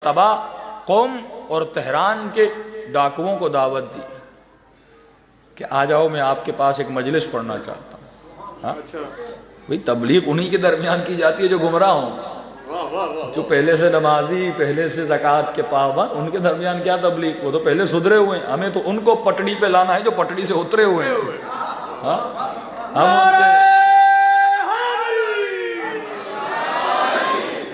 تبا قوم اور تہران کے ڈاکوؤں کو دعوت دی کہ آ جاؤ، میں آپ کے پاس ایک مجلس پڑھنا چاہتا ہوں۔ ہاں بھئی تبلیغ انہی کے درمیان کی جاتی ہے جو گمراہ ہوں، جو پہلے سے نمازی، پہلے سے زکوٰۃ کے پابند، ان کے درمیان کیا تبلیغ؟ وہ تو پہلے سدھرے ہوئے ہیں، ہمیں تو ان کو پٹڑی پہ لانا ہے جو پٹڑی سے اترے ہوئے ہیں۔ ہاں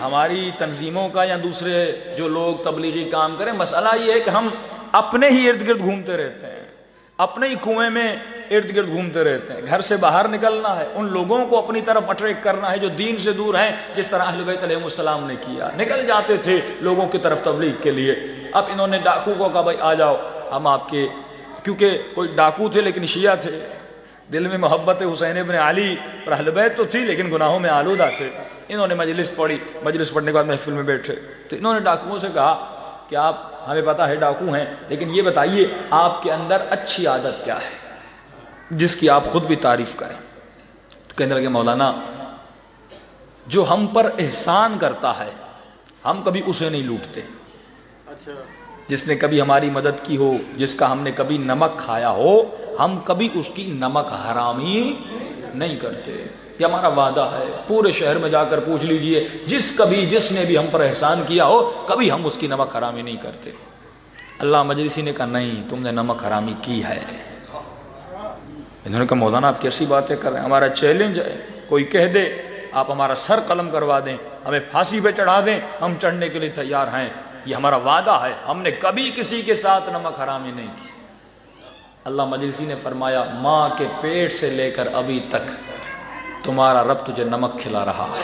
ہماری تنظیموں کا یا دوسرے جو لوگ تبلیغی کام کریں، مسئلہ یہ ہے کہ ہم اپنے ہی ارد گرد گھومتے رہتے ہیں، اپنے ہی کنویں میں ارد گرد گھومتے رہتے ہیں۔ گھر سے باہر نکلنا ہے، ان لوگوں کو اپنی طرف اٹریکٹ کرنا ہے جو دین سے دور ہیں، جس طرح اہل بیت علیہ السلام نے کیا، نکل جاتے تھے لوگوں کی طرف تبلیغ کے لیے۔ اب انہوں نے ڈاکو کو کہا بھائی آ جاؤ، ہم آپ کے، کیونکہ کوئی ڈاکو تھے لیکن شیعہ تھے، دل میں محبت حسین ابن علی اور اہل بیت تو تھی لیکن گناہوں میں آلودہ تھے۔ انہوں نے مجلس پڑھی، مجلس پڑھنے کے بعد محفل میں بیٹھے تو انہوں نے ڈاکوؤں سے کہا کہ آپ، ہمیں پتہ ہے ڈاکو ہیں، لیکن یہ بتائیے آپ کے اندر اچھی عادت کیا ہے جس کی آپ خود بھی تعریف کریں؟ تو کہنے لگے مولانا، جو ہم پر احسان کرتا ہے ہم کبھی اسے نہیں لوٹتے، جس نے کبھی ہماری مدد کی ہو، جس کا ہم نے کبھی نمک کھایا ہو، ہم کبھی اس کی نمک حرامی نہیں کرتے۔ یہ ہمارا وعدہ ہے، پورے شہر میں جا کر پوچھ لیجئے، جس نے بھی ہم پر احسان کیا ہو کبھی ہم اس کی نمک حرامی نہیں کرتے۔ اللہ مجلسی نے کہا نہیں، تم نے نمک حرامی کی ہے۔ انہوں نے کہا مولانا آپ کیسی باتیں کر رہے ہیں، ہمارا چیلنج ہے، کوئی کہہ دے آپ ہمارا سر قلم کروا دیں، ہمیں پھانسی پہ چڑھا دیں، ہم چڑھنے کے لیے تیار ہیں، یہ ہمارا وعدہ ہے، ہم نے کبھی کسی کے ساتھ نمک حرامی نہیں کی۔ اللہ مجلسی نے فرمایا ماں کے پیٹ سے لے کر ابھی تک تمہارا رب تجھے نمک کھلا رہا ہے،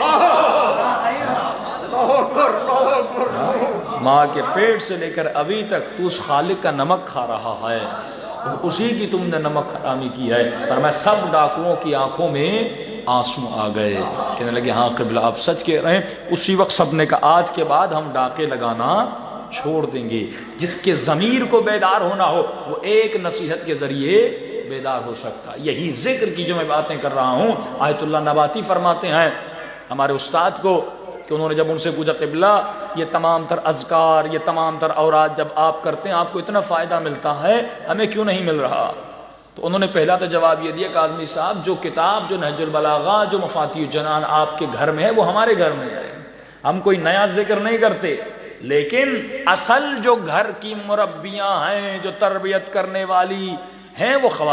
ماں کے پیٹ سے لے کر ابھی تک تو اس خالق کا نمک کھا رہا ہے، اسی کی تم نے نمک حرامی کی ہے۔ فرمایا سب ڈاکوؤں کی آنکھوں میں آنسو آ گئے، کہنے لگے ہاں قبلہ آپ سچ کہہ رہے ہیں۔ اسی وقت سب نے کہا آج کے بعد ہم ڈاکے لگانا چھوڑ دیں گے۔ جس کے ضمیر کو بیدار ہونا ہو وہ ایک نصیحت کے ذریعے بیدار ہو سکتا۔ یہی ذکر کی جو میں باتیں کر رہا ہوں، آیت اللہ نباتی فرماتے ہیں ہمارے استاد کو کہ انہوں نے جب ان سے پوچھا قبلہ یہ تمام تر اذکار، یہ تمام تر اوراد جب آپ کرتے ہیں آپ کو اتنا فائدہ ملتا ہے، ہمیں کیوں نہیں مل رہا؟ تو انہوں نے پہلا تو جواب یہ دیا کاظمی صاحب، جو کتاب، جو نہج البلاغہ، جو مفاتیح الجنان آپ کے گھر میں ہے وہ ہمارے گھر میں ہے، ہم کوئی نیا ذکر نہیں کرتے، لیکن اصل جو گھر کی مربیاں ہیں، جو تربیت کرنے والی ہیں، وہ خواتین